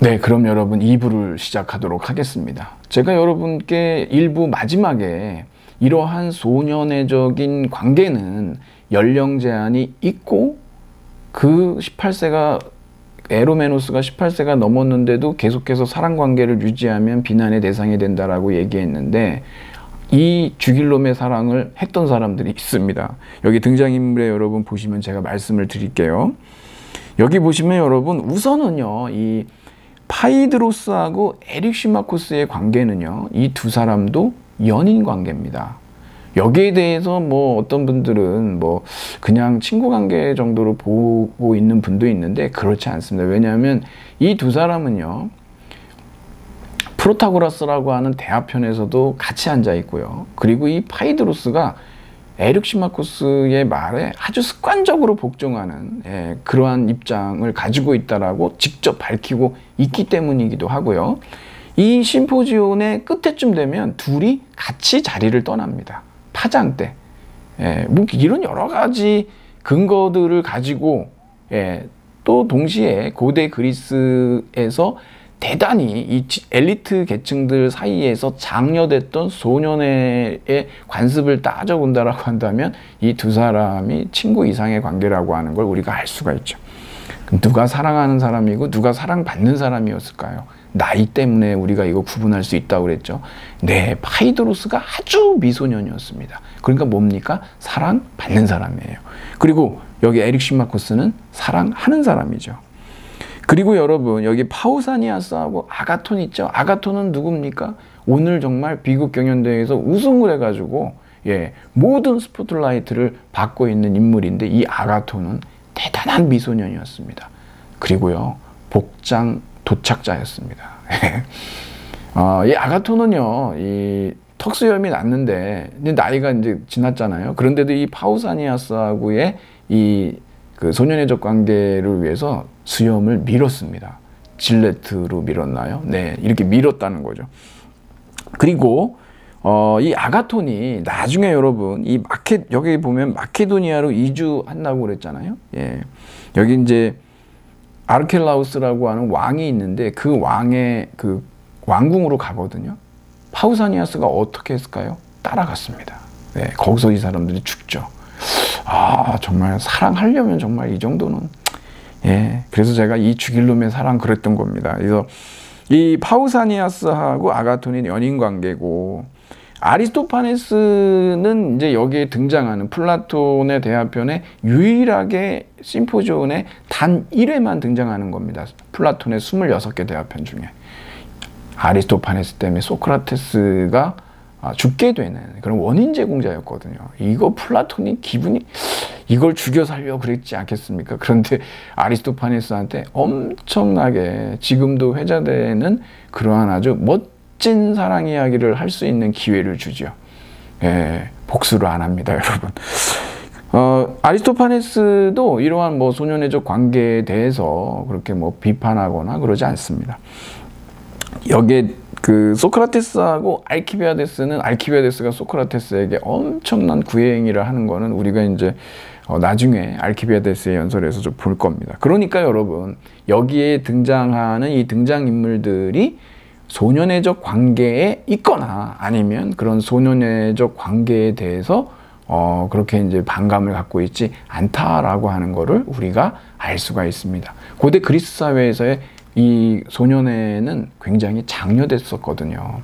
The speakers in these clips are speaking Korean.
네, 그럼 여러분 2부를 시작하도록 하겠습니다. 제가 여러분께 1부 마지막에 이러한 소년애적인 관계는 연령 제한이 있고 그 18세가 에로메노스가 18세가 넘었는데도 계속해서 사랑 관계를 유지하면 비난의 대상이 된다라고 얘기했는데 이 죽일 놈의 사랑을 했던 사람들이 있습니다. 여기 등장인물에 여러분 보시면 제가 말씀을 드릴게요. 여기 보시면 여러분 우선은요, 이 파이드로스하고 에릭 시마코스의 관계는요, 이 두 사람도 연인 관계입니다. 여기에 대해서 뭐 어떤 분들은 뭐 그냥 친구 관계 정도로 보고 있는 분도 있는데 그렇지 않습니다. 왜냐하면 이 두 사람은요, 프로타고라스라고 하는 대화편에서도 같이 앉아 있고요. 그리고 이 파이드로스가 에릭 시마코스의 말에 아주 습관적으로 복종하는 그러한 입장을 가지고 있다라고 직접 밝히고 있기 때문이기도 하고요. 이 심포지온의 끝에쯤 되면 둘이 같이 자리를 떠납니다. 파장 때. 뭐 이런 여러 가지 근거들을 가지고 또 동시에 고대 그리스에서 대단히 이 엘리트 계층들 사이에서 장려됐던 소년의 관습을 따져본다라고 한다면 이 두 사람이 친구 이상의 관계라고 하는 걸 우리가 알 수가 있죠. 그럼 누가 사랑하는 사람이고 누가 사랑받는 사람이었을까요? 나이 때문에 우리가 이거 구분할 수 있다고 그랬죠. 네, 파이드로스가 아주 미소년이었습니다. 그러니까 뭡니까? 사랑받는 사람이에요. 그리고 여기 에릭 시마코스는 사랑하는 사람이죠. 그리고 여러분 여기 파우사니아스하고 아가톤 있죠. 아가톤은 누굽니까? 오늘 정말 비극 경연대회에서 우승을 해가지고 모든 스포트라이트를 받고 있는 인물인데 이 아가톤은 대단한 미소년이었습니다. 그리고요 복장 도착자였습니다. 이 아가톤은요 이 턱수염이 났는데 나이가 이제 지났잖아요. 그런데도 이 파우사니아스하고의 그 소년애적 관계를 위해서 수염을 밀었습니다. 질레트로 밀었나요? 네, 이렇게 밀었다는 거죠. 그리고 이 아가톤이 나중에 여러분 여기 보면 마케도니아로 이주한다고 그랬잖아요. 여기 이제 아르켈라우스라고 하는 왕이 있는데 그 왕의 그 왕궁으로 가거든요. 파우사니아스가 어떻게 했을까요? 따라갔습니다. 네, 거기서 이 사람들이 죽죠. 정말 사랑하려면 정말 이 정도는 그래서 제가 이 죽일 놈의 사랑 그랬던 겁니다. 그래서 이 파우사니아스하고 아가톤이 연인 관계고 아리스토파네스는 이제 여기에 등장하는 플라톤의 대화편에 유일하게 심포지온에 단 1회만 등장하는 겁니다. 플라톤의 26개 대화편 중에 아리스토파네스 때문에 소크라테스가 죽게 되는 그런 원인 제공자였거든요. 이거 플라톤이 기분이 이걸 죽여 살려 그랬지 않겠습니까? 그런데 아리스토파네스한테 엄청나게 지금도 회자되는 그러한 아주 멋진 사랑 이야기를 할 수 있는 기회를 주죠. 복수를 안 합니다, 여러분. 아리스토파네스도 이러한 뭐 소년애적 관계에 대해서 그렇게 뭐 비판하거나 그러지 않습니다. 여기에 그 소크라테스하고 알키비아데스가 소크라테스에게 엄청난 구애행위를 하는 거는 우리가 이제 나중에 알키비아데스의 연설에서 좀 볼 겁니다. 그러니까 여러분 여기에 등장하는 이 등장인물들이 소년애적 관계에 있거나 아니면 그런 소년애적 관계에 대해서 그렇게 이제 반감을 갖고 있지 않다라고 하는 거를 우리가 알 수가 있습니다. 고대 그리스 사회에서의 이 소년애는 굉장히 장려됐었거든요.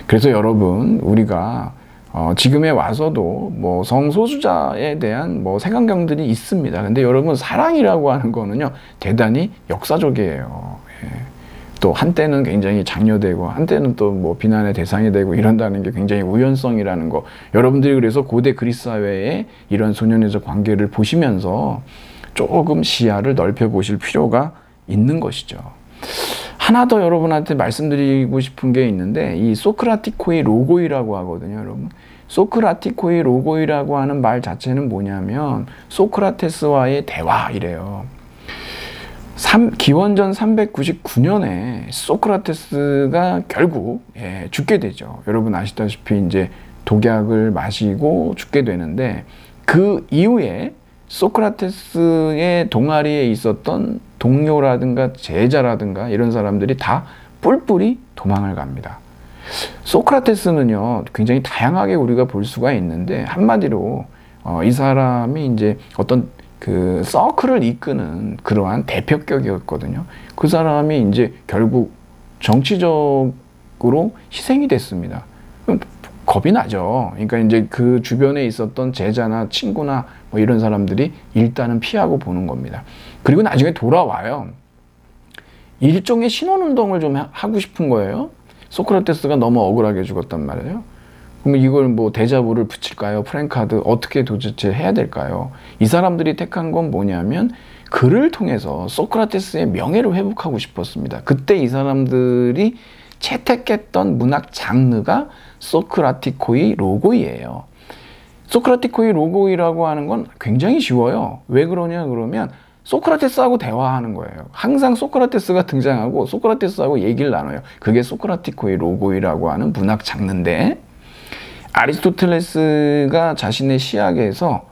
그래서 여러분 우리가 지금에 와서도 뭐 성소수자에 대한 뭐 색안경들이 있습니다. 근데 여러분 사랑이라고 하는 거는요 대단히 역사적이에요. 또 한때는 굉장히 장려되고 한때는 또 뭐 비난의 대상이 되고 이런다는 게 굉장히 우연성이라는 거. 여러분들이 그래서 고대 그리스 사회의 이런 소년애적 관계를 보시면서 조금 시야를 넓혀 보실 필요가 있는 것이죠. 하나 더 여러분한테 말씀드리고 싶은 게 있는데 이 소크라티코이 로고이라고 하거든요, 여러분. 소크라티코이 로고이라고 하는 말 자체는 뭐냐면 소크라테스와의 대화이래요. 기원전 399년에 소크라테스가 결국 죽게 되죠. 여러분 아시다시피 이제 독약을 마시고 죽게 되는데 그 이후에 소크라테스의 동아리에 있었던 동료라든가 제자라든가 이런 사람들이 다 뿔뿔이 도망을 갑니다. 소크라테스는요, 굉장히 다양하게 우리가 볼 수가 있는데, 한마디로 이 사람이 이제 어떤 그 서클을 이끄는 그러한 대표격이었거든요. 그 사람이 이제 결국 정치적으로 희생이 됐습니다. 겁이 나죠. 그러니까 이제 그 주변에 있었던 제자나 친구나 뭐 이런 사람들이 일단은 피하고 보는 겁니다. 그리고 나중에 돌아와요. 일종의 신원운동을 좀 하고 싶은 거예요. 소크라테스가 너무 억울하게 죽었단 말이에요. 그럼 이걸 뭐 데자부를 붙일까요? 프랭카드 어떻게 도대체 해야 될까요? 이 사람들이 택한 건 뭐냐면 글을 통해서 소크라테스의 명예를 회복하고 싶었습니다. 그때 이 사람들이 채택했던 문학 장르가 소크라티코이 로고이예요. 소크라티코이 로고이라고 하는 건 굉장히 쉬워요. 왜 그러냐 그러면 소크라테스하고 대화하는 거예요. 항상 소크라테스가 등장하고 소크라테스하고 얘기를 나눠요. 그게 소크라티코이 로고이라고 하는 문학 장르인데, 아리스토텔레스가 자신의 시학에서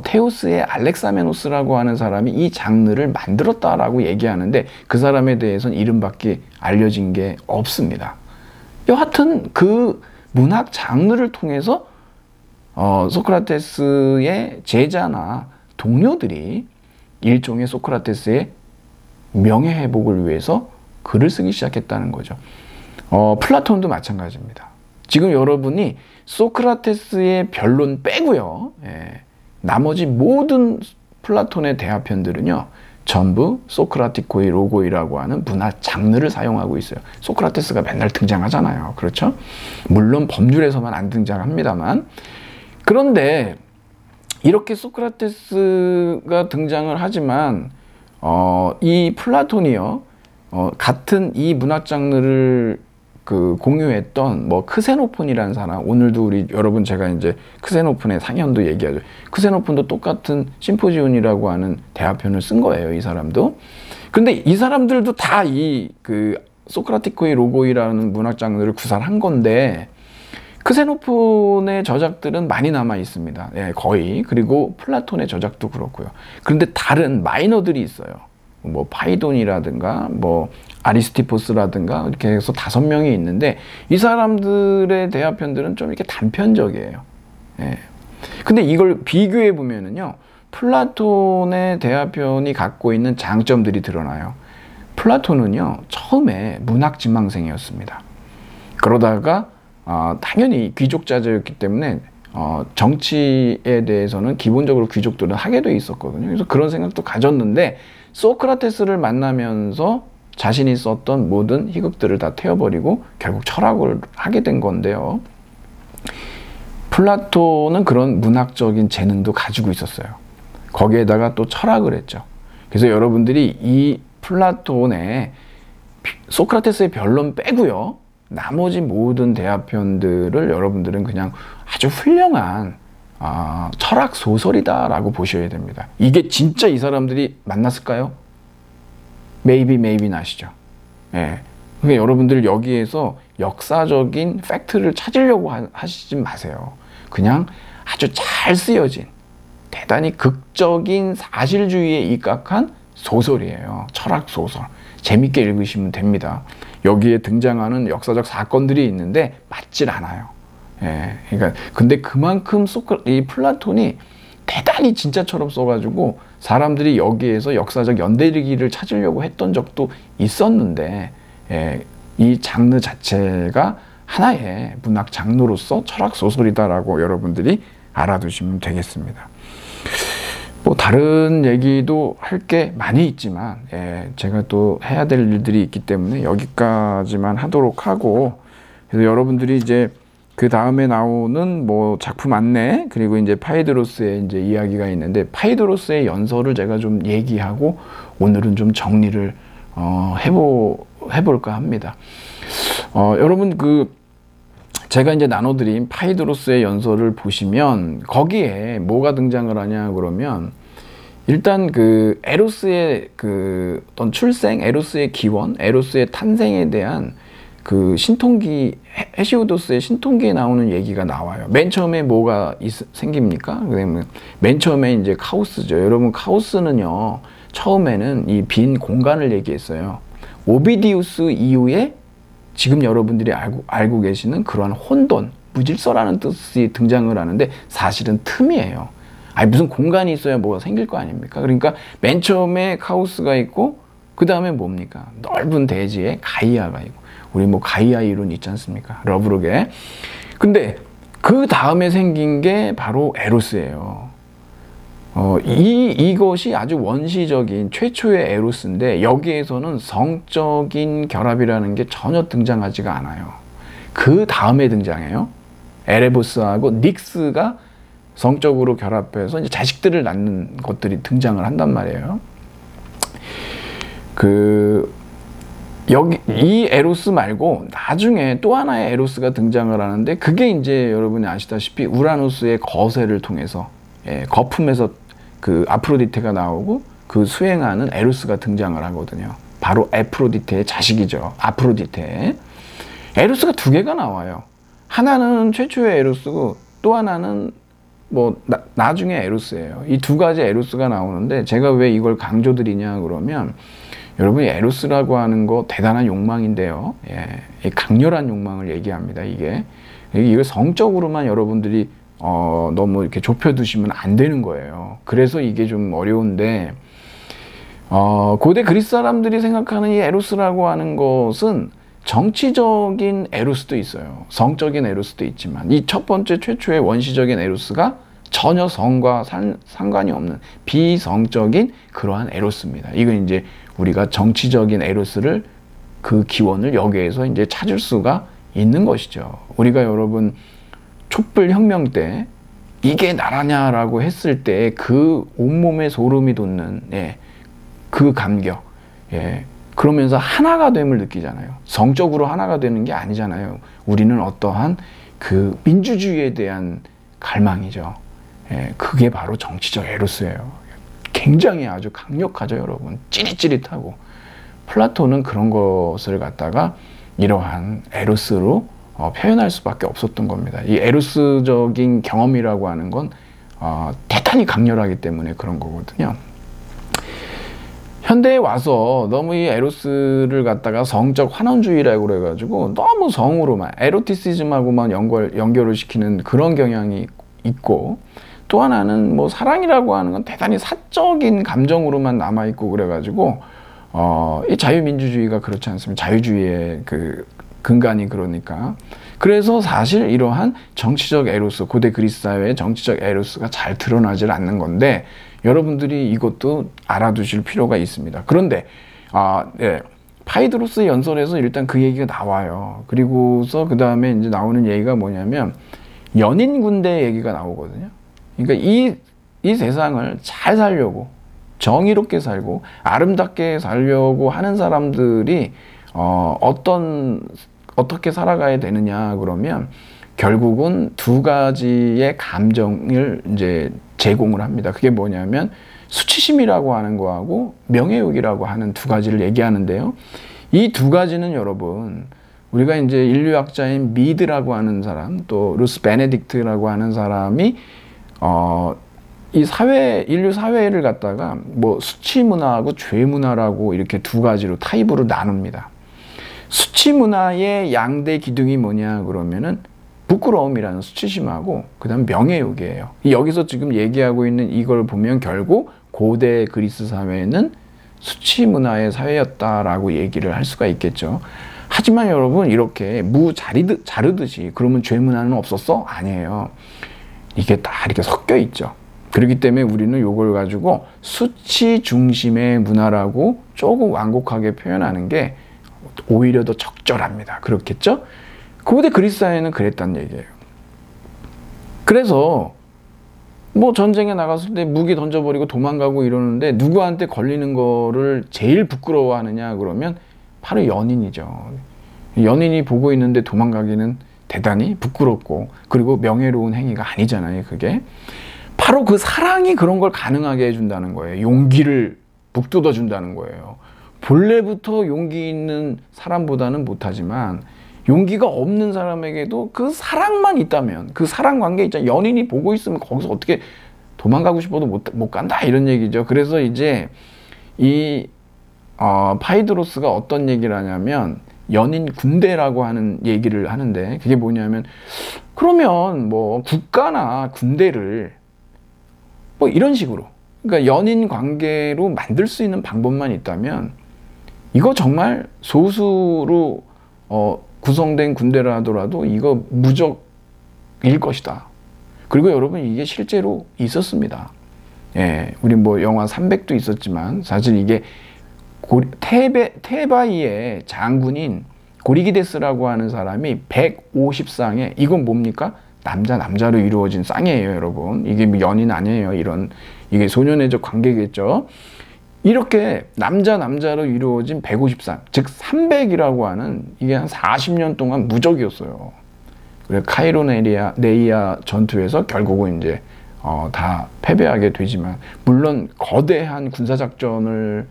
테오스의 알렉사메노스라고 하는 사람이 이 장르를 만들었다라고 얘기하는데, 그 사람에 대해서는 이름밖에 알려진 게 없습니다. 여하튼 그 문학 장르를 통해서 소크라테스의 제자나 동료들이 일종의 소크라테스의 명예회복을 위해서 글을 쓰기 시작했다는 거죠. 플라톤도 마찬가지입니다. 지금 여러분이 소크라테스의 변론 빼고요, 나머지 모든 플라톤의 대화편들은요, 전부 소크라티코이 로고이라고 하는 문학 장르를 사용하고 있어요. 소크라테스가 맨날 등장하잖아요. 그렇죠? 물론 법률에서만 안 등장합니다만. 그런데 이렇게 소크라테스가 등장을 하지만 이 플라톤이요, 같은 이 문학 장르를 공유했던 뭐 크세노폰이라는 사람, 오늘도 여러분 제가 이제 크세노폰의 상현도 얘기하죠. 크세노폰도 똑같은 심포지온이라고 하는 대화편을 쓴 거예요, 이 사람도. 근데 이 사람들도 다 이 소크라티코이 로고이라는 문학 장르를 구사한 건데, 크세노폰의 저작들은 많이 남아 있습니다. 거의. 그리고 플라톤의 저작도 그렇고요. 그런데 다른 마이너들이 있어요. 뭐 파이돈이라든가 뭐 아리스티포스라든가 이렇게 해서 5명이 있는데, 이 사람들의 대화편들은 좀 이렇게 단편적이에요. 근데 이걸 비교해 보면은요, 플라톤의 대화편이 갖고 있는 장점들이 드러나요. 플라톤은요, 처음에 문학 지망생이었습니다. 그러다가 당연히 귀족 자제였기 때문에 정치에 대해서는 기본적으로 귀족들은 하게 돼 있었거든요. 그래서 그런 생각도 가졌는데, 소크라테스를 만나면서 자신이 썼던 모든 희극들을 다 태워버리고 결국 철학을 하게 된 건데요. 플라톤은 그런 문학적인 재능도 가지고 있었어요. 거기에다가 또 철학을 했죠. 그래서 여러분들이 이 플라톤의 소크라테스의 변론 빼고요, 나머지 모든 대화편들을 여러분들은 그냥 아주 훌륭한 철학 소설이다라고 보셔야 됩니다. 이게 진짜 이 사람들이 만났을까요? maybe not이죠. 그러니까 여러분들 여기에서 역사적인 팩트를 찾으려고 하시지 마세요. 그냥 아주 잘 쓰여진 대단히 극적인 사실주의에 입각한 소설이에요. 철학 소설. 재밌게 읽으시면 됩니다. 여기에 등장하는 역사적 사건들이 있는데 맞질 않아요. 그러니까 근데 그만큼 이 플라톤이 대단히 진짜처럼 써가지고 사람들이 여기에서 역사적 연대기를 찾으려고 했던 적도 있었는데, 이 장르 자체가 하나의 문학 장르로서 철학 소설이다라고 여러분들이 알아두시면 되겠습니다. 뭐 다른 얘기도 할 게 많이 있지만, 제가 또 해야 될 일들이 있기 때문에 여기까지만 하도록 하고, 그래서 여러분들이 이제 그 다음에 나오는 뭐 작품 안내, 그리고 이제 파이드로스의 이제 이야기가 있는데, 파이드로스의 연설을 제가 좀 얘기하고 오늘은 좀 정리를 해볼까 합니다. 여러분 제가 이제 나눠드린 파이드로스의 연설을 보시면 거기에 뭐가 등장을 하냐 그러면, 일단 에로스의 어떤 출생, 에로스의 기원, 에로스의 탄생에 대한 그 신통기, 헤시오도스의 신통기에 나오는 얘기가 나와요. 맨 처음에 뭐가 생깁니까? 그러면 맨 처음에 이제 카오스죠. 여러분, 카오스는요, 처음에는 이 빈 공간을 얘기했어요. 오비디우스 이후에 지금 여러분들이 알고 계시는 그러한 혼돈, 무질서라는 뜻이 등장을 하는데 사실은 틈이에요. 아니, 무슨 공간이 있어야 뭐가 생길 거 아닙니까? 그러니까 맨 처음에 카오스가 있고 그 다음에 뭡니까? 넓은 대지에 가이아가 있고, 우리 뭐 가이아 이론 있지 않습니까? 러브룩에. 근데 그 다음에 생긴 게 바로 에로스예요. 이것이 아주 원시적인 최초의 에로스인데 여기에서는 성적인 결합이라는 게 전혀 등장하지가 않아요. 그 다음에 등장해요. 에레보스하고 닉스가 성적으로 결합해서 이제 자식들을 낳는 것들이 등장을 한단 말이에요. 이 에로스 말고 나중에 또 하나의 에로스가 등장을 하는데 그게 이제 여러분이 아시다시피 우라노스의 거세를 통해서, 거품에서 그 아프로디테가 나오고 그 수행하는 에로스가 등장을 하거든요. 바로 에프로디테의 자식이죠. 아프로디테. 에로스가 두 개가 나와요. 하나는 최초의 에로스고 또 하나는 뭐 나중에 에로스예요. 이 두 가지 에로스가 나오는데 제가 왜 이걸 강조드리냐 그러면 여러분이 에로스라고 하는 거 대단한 욕망인데요. 강렬한 욕망을 얘기합니다. 이게 성적으로만 여러분들이 너무 이렇게 좁혀두시면 안 되는 거예요. 그래서 이게 좀 어려운데, 고대 그리스 사람들이 생각하는 이 에로스라고 하는 것은 정치적인 에로스도 있어요. 성적인 에로스도 있지만 이 첫 번째 최초의 원시적인 에로스가 전혀 성과 상관이 없는 비성적인 그러한 에로스입니다. 이건 이제 우리가 정치적인 에로스를, 그 기원을 여기에서 이제 찾을 수가 있는 것이죠. 우리가 여러분 촛불 혁명 때 이게 나라냐라고 했을 때 그 온몸에 소름이 돋는 그 감격, 그러면서 하나가 됨을 느끼잖아요. 성적으로 하나가 되는 게 아니잖아요. 우리는 어떠한 그 민주주의에 대한 갈망이죠. 그게 바로 정치적 에로스예요. 굉장히 아주 강력하죠, 여러분. 찌릿찌릿하고. 플라톤은 그런 것을 갖다가 이러한 에로스로 표현할 수밖에 없었던 겁니다. 이 에로스적인 경험이라고 하는 건 대단히 강렬하기 때문에 그런 거거든요. 현대에 와서 너무 이 에로스를 갖다가 성적 환원주의라고 그래가지고 너무 성으로만, 에로티시즘하고만 연결을 시키는 그런 경향이 있고, 또 하나는 뭐 사랑이라고 하는 건 대단히 사적인 감정으로만 남아있고 그래가지고 이 자유민주주의가 그렇지 않습니다. 자유주의의 그 근간이 그러니까. 그래서 사실 이러한 정치적 에로스, 고대 그리스 사회의 정치적 에로스가 잘 드러나질 않는 건데 여러분들이 이것도 알아두실 필요가 있습니다. 그런데 파이드로스 연설에서 일단 그 얘기가 나와요. 그리고서 그 다음에 이제 나오는 얘기가 뭐냐면 연인 군대 얘기가 나오거든요. 그러니까 이 세상을 잘 살려고, 정의롭게 살고 아름답게 살려고 하는 사람들이 어떻게 살아가야 되느냐 그러면 결국은 두 가지의 감정을 이제 제공을 합니다. 그게 뭐냐면 수치심이라고 하는 거하고 명예욕이라고 하는 두 가지를 얘기하는데요. 이 두 가지는 여러분, 우리가 이제 인류학자인 미드라고 하는 사람, 또 루스 베네딕트라고 하는 사람이 이 인류 사회를 갖다가 뭐 수치 문화하고 죄 문화라고 이렇게 두 가지로 타입으로 나눕니다. 수치 문화의 양대 기둥이 뭐냐 그러면은 부끄러움이라는 수치심하고 그다음 명예욕이에요. 여기서 지금 얘기하고 있는 이걸 보면 결국 고대 그리스 사회는 수치 문화의 사회였다라고 얘기를 할 수가 있겠죠. 하지만 여러분, 이렇게 무 자르듯이 그러면 죄 문화는 없었어? 아니에요. 이게 다 이렇게 섞여 있죠. 그렇기 때문에 우리는 이걸 가지고 수치 중심의 문화라고 조금 완곡하게 표현하는 게 오히려 더 적절합니다. 그렇겠죠? 고대 그리스 사회는 그랬단 얘기예요. 그래서 뭐 전쟁에 나갔을 때 무기 던져버리고 도망가고 이러는데 누구한테 걸리는 거를 제일 부끄러워하느냐 그러면 바로 연인이죠. 연인이 보고 있는데 도망가기는 대단히 부끄럽고, 그리고 명예로운 행위가 아니잖아요. 그게 바로 그 사랑이 그런 걸 가능하게 해준다는 거예요. 용기를 북돋워 준다는 거예요. 본래부터 용기 있는 사람보다는 못하지만 용기가 없는 사람에게도 그 사랑만 있다면, 그 사랑 관계 있잖아요. 연인이 보고 있으면 거기서 어떻게 도망가고 싶어도 못 간다, 이런 얘기죠. 그래서 이제 이 파이드로스가 어떤 얘기를 하냐면 연인 군대라고 하는 얘기를 하는데, 그게 뭐냐면, 그러면 뭐 국가나 군대를 뭐 이런 식으로, 그러니까 연인 관계로 만들 수 있는 방법만 있다면 이거 정말 소수로 구성된 군대라 하더라도 이거 무적일 것이다. 그리고 여러분, 이게 실제로 있었습니다. 예, 우리 뭐 영화 300도 있었지만 사실 이게 테바이의 장군인 고리기데스라고 하는 사람이 150쌍에, 이건 뭡니까? 남자로 이루어진 쌍이에요, 여러분. 이게 뭐 연인 아니에요. 이게 소년애적 관계겠죠. 이렇게 남자로 이루어진 150쌍, 즉 300이라고 하는, 이게 한 40년 동안 무적이었어요. 그래서 카이로네이아 전투에서 결국은 이제 다 패배하게 되지만, 물론 거대한 군사작전을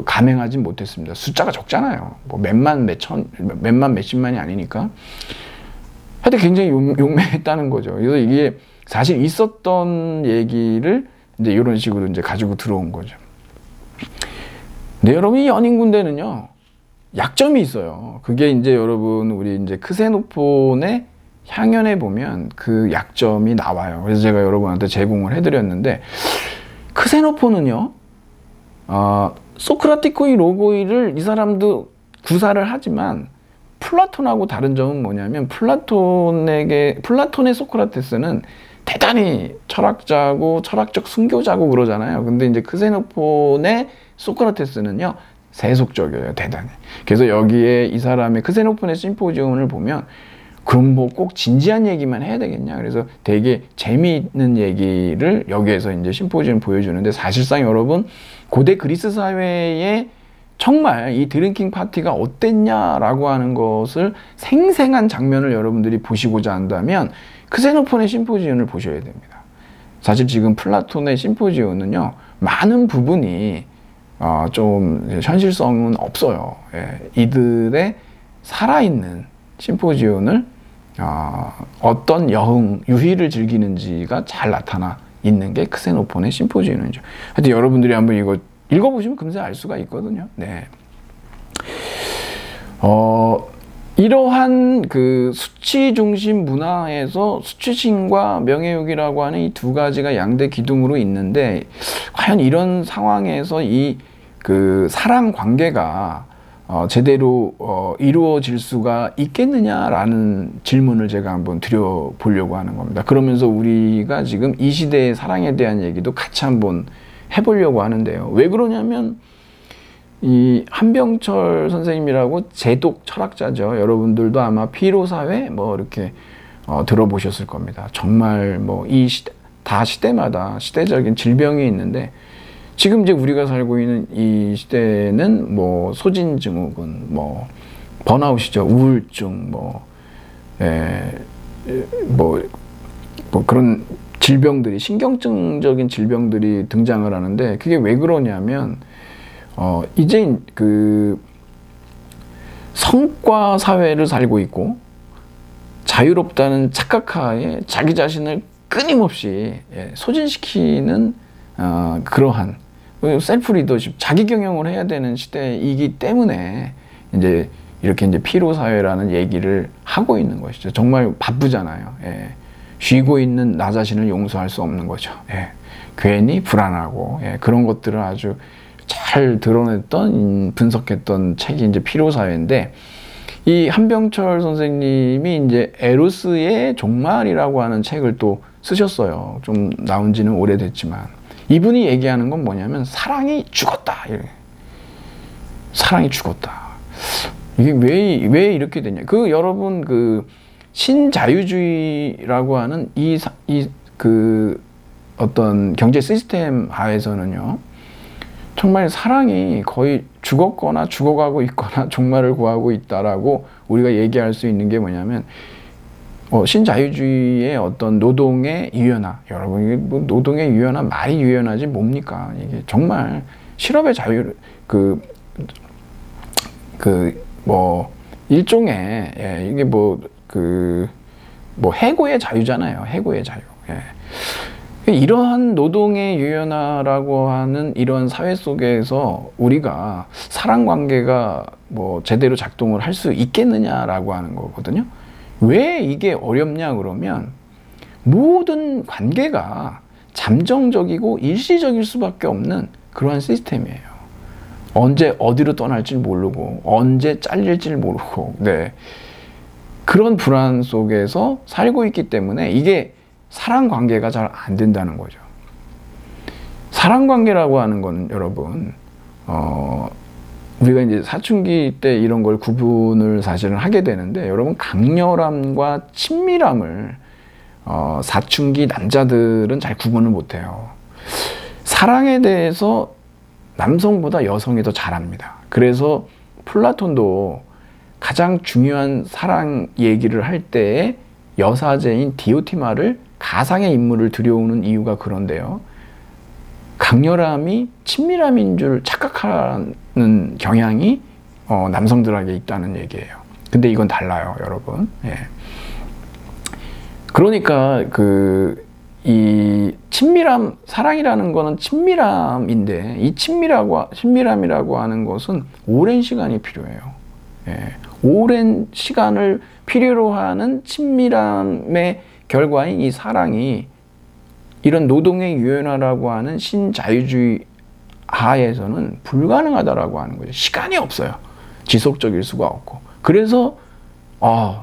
감행하지 못했습니다. 숫자가 적잖아요. 뭐 몇만 몇십만이 아니니까. 하여튼 굉장히 용맹했다는 거죠. 그래서 이게 사실 있었던 얘기를 이제 이런 식으로 이제 가지고 들어온 거죠. 근데 여러분, 이 연인 군대는요, 약점이 있어요. 그게 이제 여러분, 우리 이제 크세노폰의 향연에 보면 그 약점이 나와요. 그래서 제가 여러분한테 제공을 해드렸는데, 크세노폰은요, 소크라티코의 로고이를 이 사람도 구사를 하지만 플라톤하고 다른 점은 뭐냐면, 플라톤의 소크라테스는 대단히 철학자고 철학적 순교자고 그러잖아요. 근데 이제 크세노폰의 소크라테스는요, 세속적이에요, 대단히. 그래서 여기에 이 사람의 크세노폰의 심포지움을 보면, 그럼 뭐 꼭 진지한 얘기만 해야 되겠냐? 그래서 되게 재미있는 얘기를 여기에서 이제 심포지움 보여주는데, 사실상 여러분, 고대 그리스 사회에 정말 이 드링킹 파티가 어땠냐라고 하는 것을 생생한 장면을 여러분들이 보시고자 한다면 크세노폰의 심포지움을 보셔야 됩니다. 사실 지금 플라톤의 심포지움은요, 많은 부분이 좀 현실성은 없어요. 예, 이들의 살아있는 심포지움을 어떤 유희를 즐기는지가 잘 나타나 있는 게 크세노폰의 심포지움이죠. 하여튼 여러분들이 한번 이거 읽어보시면 금세 알 수가 있거든요. 네. 이러한 그 수치 중심 문화에서 수치심과 명예욕이라고 하는 이 두 가지가 양대 기둥으로 있는데, 과연 이런 상황에서 이 그 사랑 관계가 제대로 이루어질 수가 있겠느냐라는 질문을 제가 한번 드려보려고 하는 겁니다. 그러면서 우리가 지금 이 시대의 사랑에 대한 얘기도 같이 한번 해보려고 하는데요. 왜 그러냐면, 이 한병철 선생님이라고 제독 철학자죠. 여러분들도 아마 피로사회 뭐 이렇게 들어보셨을 겁니다. 정말 뭐 이 시대마다 시대적인 질병이 있는데, 지금 이제 우리가 살고 있는 이 시대는 뭐 소진증후군, 뭐 번아웃이죠, 우울증, 뭐 그런 질병들이, 신경증적인 질병들이 등장을 하는데, 그게 왜 그러냐면, 이제 그 성과 사회를 살고 있고, 자유롭다는 착각하에 자기 자신을 끊임없이 소진시키는 그러한 셀프 리더십, 자기 경영을 해야 되는 시대이기 때문에 이제 이렇게 이제 피로 사회라는 얘기를 하고 있는 것이죠. 정말 바쁘잖아요. 예. 쉬고 있는 나 자신을 용서할 수 없는 거죠. 예. 괜히 불안하고, 그런 것들을 아주 잘 드러냈던, 분석했던 책이 이제 피로 사회인데, 이 한병철 선생님이 이제 에로스의 종말이라고 하는 책을 또 쓰셨어요. 좀 나온 지는 오래됐지만, 이분이 얘기하는 건 뭐냐면, 사랑이 죽었다. 사랑이 죽었다. 이게 왜 이렇게 되냐. 여러분, 신자유주의라고 하는 어떤 경제 시스템 하에서는요, 정말 사랑이 거의 죽었거나 죽어가고 있거나 종말을 구하고 있다라고 우리가 얘기할 수 있는 게 뭐냐면, 신자유주의의 어떤 노동의 유연화, 여러분, 이게 뭐 노동의 유연화, 말이 유연하지 뭡니까? 이게 정말 실업의 자유, 일종의, 예, 이게 해고의 자유잖아요. 해고의 자유. 예. 이러한 노동의 유연화라고 하는 이런 사회 속에서 우리가 사랑 관계가 제대로 작동을 할 수 있겠느냐라고 하는 거거든요. 왜 이게 어렵냐 그러면 모든 관계가 잠정적이고 일시적일 수밖에 없는 그러한 시스템이에요. 언제 어디로 떠날지 모르고 언제 잘릴지 모르고, 네, 그런 불안 속에서 살고 있기 때문에 이게 사랑 관계가 잘 안 된다는 거죠. 사랑 관계라고 하는 건 여러분, 우리가 이제 사춘기 때 이런 걸 구분을 사실은 하게 되는데, 여러분, 강렬함과 친밀함을 사춘기 남자들은 잘 구분을 못해요. 사랑에 대해서 남성보다 여성이 더 잘합니다. 그래서 플라톤도 가장 중요한 사랑 얘기를 할 때에 여사제인 디오티마를 가상의 인물을 들여오는 이유가 그런데요. 강렬함이 친밀함인 줄 착각하는 경향이 남성들에게 있다는 얘기예요. 근데 이건 달라요, 여러분. 예. 그러니까 이 친밀함, 사랑이라는 거는 친밀함인데, 이 친밀함이라고 하는 것은 오랜 시간이 필요해요. 예. 오랜 시간을 필요로 하는 친밀함의 결과인 이 사랑이 이런 노동의 유연화라고 하는 신자유주의 하에서는 불가능하다라고 하는 거죠. 시간이 없어요. 지속적일 수가 없고. 그래서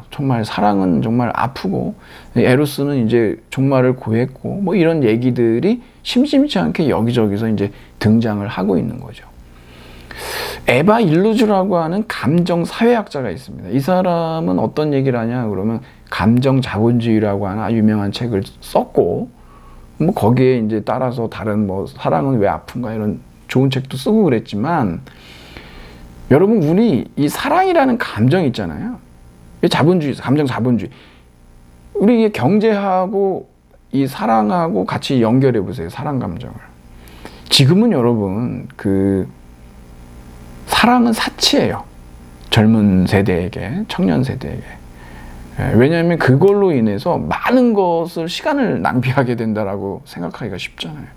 정말 사랑은 정말 아프고, 에로스는 이제 종말을 고했고, 이런 얘기들이 심심치 않게 여기저기서 이제 등장을 하고 있는 거죠. 에바 일루즈라고 하는 감정 사회학자가 있습니다. 이 사람은 어떤 얘기를 하냐 그러면 감정 자본주의라고 하는 아주 유명한 책을 썼고, 거기에 이제 따라서 다른 사랑은 왜 아픈가 이런 좋은 책도 쓰고 그랬지만, 여러분, 우리 이 사랑이라는 감정 있잖아요. 자본주의, 감정 자본주의. 우리 경제하고 이 사랑하고 같이 연결해 보세요. 사랑 감정을. 지금은 여러분, 사랑은 사치예요. 젊은 세대에게, 청년 세대에게. 왜냐하면 그걸로 인해서 많은 것을, 시간을 낭비하게 된다라고 생각하기가 쉽잖아요.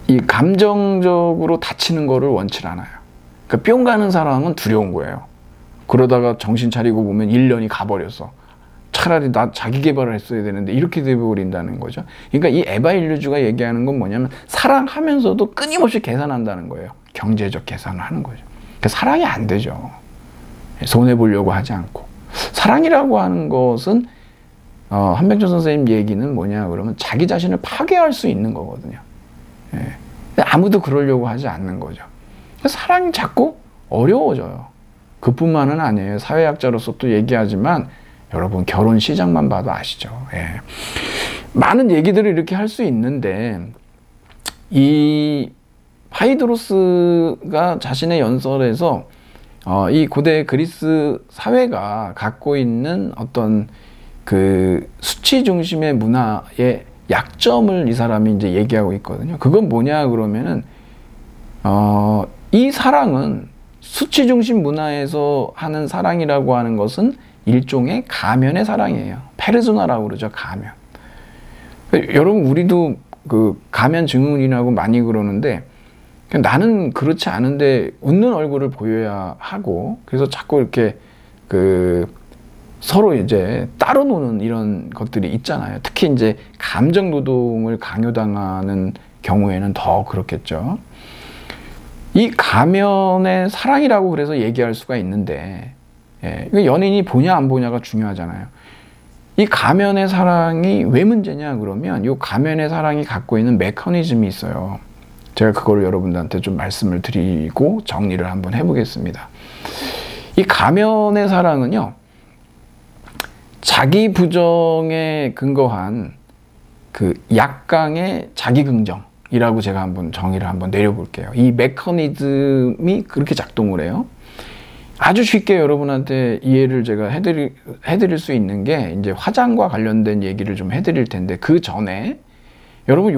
이 감정적으로 다치는 거를 원치 않아요. 그러니까 뿅 가는 사람은 두려운 거예요. 그러다가 정신 차리고 보면 1년이 가버렸어. 차라리 나 자기 개발을 했어야 되는데 이렇게 돼버린다는 거죠. 그러니까 이 에바 일루즈가 얘기하는 건 뭐냐면 사랑하면서도 끊임없이 계산한다는 거예요. 경제적 계산을 하는 거죠. 그러니까 사랑이 안 되죠. 손해보려고 하지 않고. 사랑이라고 하는 것은 한병철 선생님 얘기는 뭐냐 그러면 자기 자신을 파괴할 수 있는 거거든요. 근데 아무도 그러려고 하지 않는 거죠. 사랑이 자꾸 어려워져요. 그뿐만은 아니에요. 사회학자로서 또 얘기하지만 여러분, 결혼 시장만 봐도 아시죠. 예. 많은 얘기들을 이렇게 할 수 있는데, 이 파이드로스가 자신의 연설에서 이 고대 그리스 사회가 갖고 있는 어떤 수치 중심의 문화의 약점을 이 사람이 이제 얘기하고 있거든요. 그건 뭐냐 그러면은 이 사랑은 수치 중심 문화에서 하는 사랑이라고 하는 것은 일종의 가면의 사랑이에요. 페르소나라고 그러죠. 가면. 여러분, 우리도 가면 증후군이라고 많이 그러는데, 나는 그렇지 않은데 웃는 얼굴을 보여야 하고, 그래서 자꾸 이렇게 서로 이제 따로 노는 이런 것들이 있잖아요. 특히 이제 감정 노동을 강요당하는 경우에는 더 그렇겠죠. 이 가면의 사랑이라고 그래서 얘기할 수가 있는데, 연인이 보냐 안 보냐가 중요하잖아요. 이 가면의 사랑이 왜 문제냐 그러면 이 가면의 사랑이 갖고 있는 메커니즘이 있어요. 제가 그걸 여러분들한테 좀 말씀을 드리고 정리를 한번 해보겠습니다. 이 가면의 사랑은요, 자기 부정에 근거한 약강의 자기 긍정이라고 제가 한번 정의를 한번 내려볼게요. 이 메커니즘이 그렇게 작동을 해요. 아주 쉽게 여러분한테 이해를 제가 해드릴 수 있는 게 이제 화장과 관련된 얘기를 좀 해드릴 텐데, 그 전에 여러분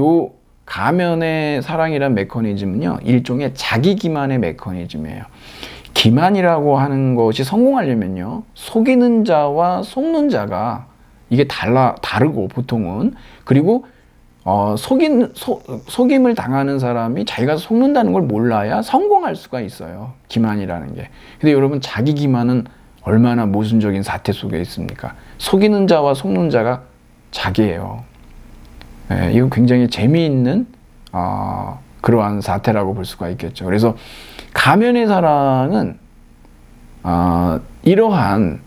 가면의 사랑이란 메커니즘은요, 일종의 자기 기만의 메커니즘이에요. 기만이라고 하는 것이 성공하려면요, 속이는 자와 속는 자가 이게 다르고, 보통은. 그리고 속임을 당하는 사람이 자기가 속는다는 걸 몰라야 성공할 수가 있어요. 기만이라는 게. 근데 여러분, 자기 기만은 얼마나 모순적인 사태 속에 있습니까? 속이는 자와 속는 자가 자기예요. 예, 이거 굉장히 재미있는 그러한 사태라고 볼 수가 있겠죠. 그래서 가면의 사랑은 이러한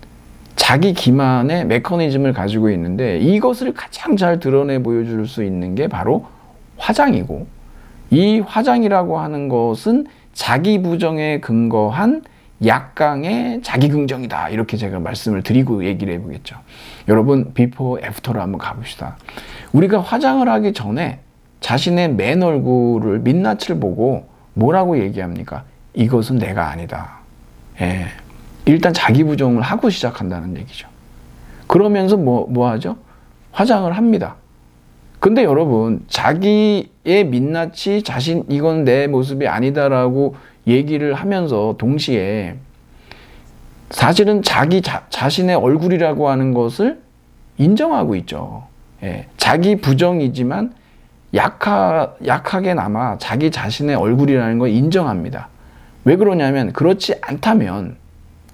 자기 기만의 메커니즘을 가지고 있는데, 이것을 가장 잘 드러내 보여줄 수 있는 게 바로 화장이고, 이 화장이라고 하는 것은 자기 부정에 근거한 약강의 자기 긍정이다, 이렇게 제가 말씀을 드리고 얘기를 해보겠죠. 여러분, 비포 애프터로 한번 가봅시다. 우리가 화장을 하기 전에 자신의 맨 얼굴을, 민낯을 보고 뭐라고 얘기합니까? 이것은 내가 아니다. 예. 일단 자기 부정을 하고 시작한다는 얘기죠. 그러면서 뭐 하죠? 화장을 합니다. 근데 여러분, 자기의 민낯이 이건 내 모습이 아니다라고 얘기를 하면서 동시에 사실은 자신의 얼굴이라고 하는 것을 인정하고 있죠. 예. 자기 부정이지만 약하게나마 자기 자신의 얼굴이라는 걸 인정합니다. 왜 그러냐면, 그렇지 않다면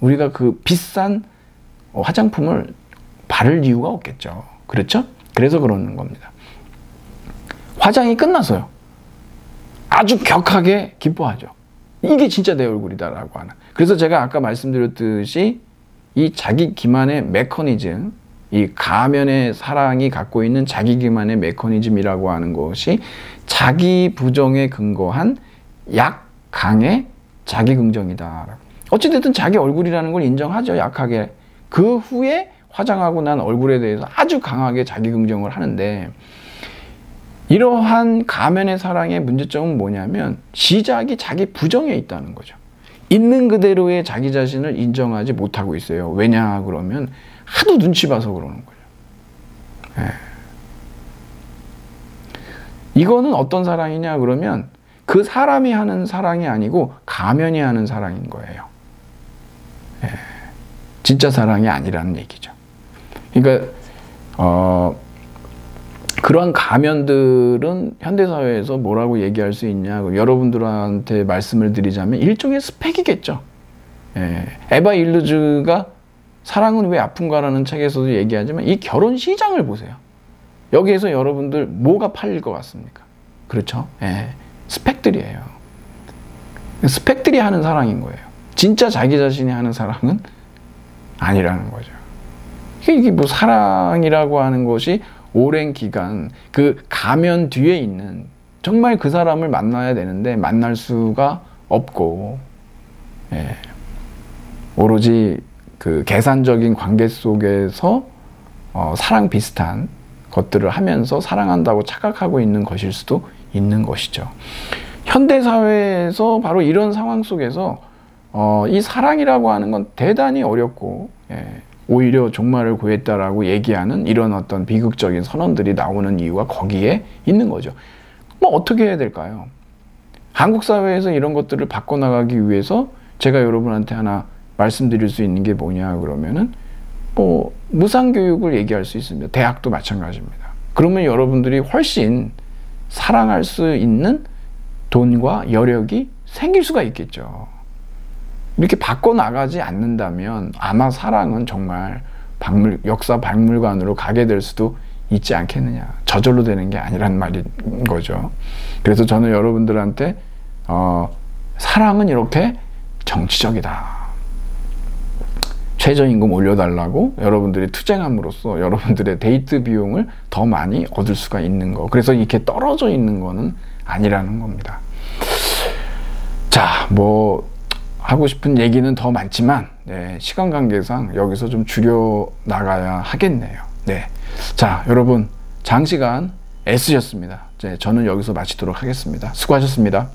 우리가 그 비싼 화장품을 바를 이유가 없겠죠. 그렇죠? 그래서 그러는 겁니다. 화장이 끝나서요, 아주 격하게 기뻐하죠. 이게 진짜 내 얼굴이다라고 하는. 그래서 제가 아까 말씀드렸듯이 이 자기 기만의 메커니즘, 이 가면의 사랑이 갖고 있는 자기 기만의 메커니즘이라고 하는 것이 자기 부정에 근거한 약강의 자기 긍정이다. 어찌됐든 자기 얼굴이라는 걸 인정하죠, 약하게. 그 후에 화장하고 난 얼굴에 대해서 아주 강하게 자기 긍정을 하는데, 이러한 가면의 사랑의 문제점은 뭐냐면, 시작이 자기 부정에 있다는 거죠. 있는 그대로의 자기 자신을 인정하지 못하고 있어요. 왜냐 그러면 하도 눈치 봐서 그러는 거예요. 예. 이거는 어떤 사랑이냐 그러면, 그 사람이 하는 사랑이 아니고 가면이 하는 사랑인 거예요. 예. 진짜 사랑이 아니라는 얘기죠. 그러니까 그러한 가면들은 현대사회에서 뭐라고 얘기할 수 있냐, 여러분들한테 말씀을 드리자면 일종의 스펙이겠죠. 예. 에바 일르즈가 사랑은 왜 아픈가라는 책에서도 얘기하지만, 이 결혼 시장을 보세요. 여기에서 여러분들 뭐가 팔릴 것 같습니까? 그렇죠? 예. 스펙들이에요. 스펙들이 하는 사랑인 거예요. 진짜 자기 자신이 하는 사랑은 아니라는 거죠. 이게 뭐 사랑이라고 하는 것이 오랜 기간 그 가면 뒤에 있는, 정말 그 사람을 만나야 되는데 만날 수가 없고, 예. 오로지 그 계산적인 관계 속에서 사랑 비슷한 것들을 하면서 사랑한다고 착각하고 있는 것일 수도 있는 것이죠. 현대사회에서 바로 이런 상황 속에서 이 사랑이라고 하는 건 대단히 어렵고, 예, 오히려 종말을 구했다라고 얘기하는 이런 어떤 비극적인 선언들이 나오는 이유가 거기에 있는 거죠. 뭐 어떻게 해야 될까요? 한국 사회에서 이런 것들을 바꿔나가기 위해서 제가 여러분한테 하나 말씀드릴 수 있는 게 뭐냐 그러면은, 뭐 무상교육을 얘기할 수 있습니다. 대학도 마찬가지입니다. 그러면 여러분들이 훨씬 사랑할 수 있는 돈과 여력이 생길 수가 있겠죠. 이렇게 바꿔나가지 않는다면 아마 사랑은 정말 역사 박물관으로 가게 될 수도 있지 않겠느냐. 저절로 되는 게 아니란 말인 거죠. 그래서 저는 여러분들한테 사랑은 이렇게 정치적이다. 최저임금 올려달라고 여러분들이 투쟁함으로써 여러분들의 데이트 비용을 더 많이 얻을 수가 있는 거. 그래서 이렇게 떨어져 있는 거는 아니라는 겁니다. 자, 뭐 하고 싶은 얘기는 더 많지만, 네, 시간 관계상 여기서 좀 줄여 나가야 하겠네요. 네, 자, 여러분 장시간 애쓰셨습니다. 네, 저는 여기서 마치도록 하겠습니다. 수고하셨습니다.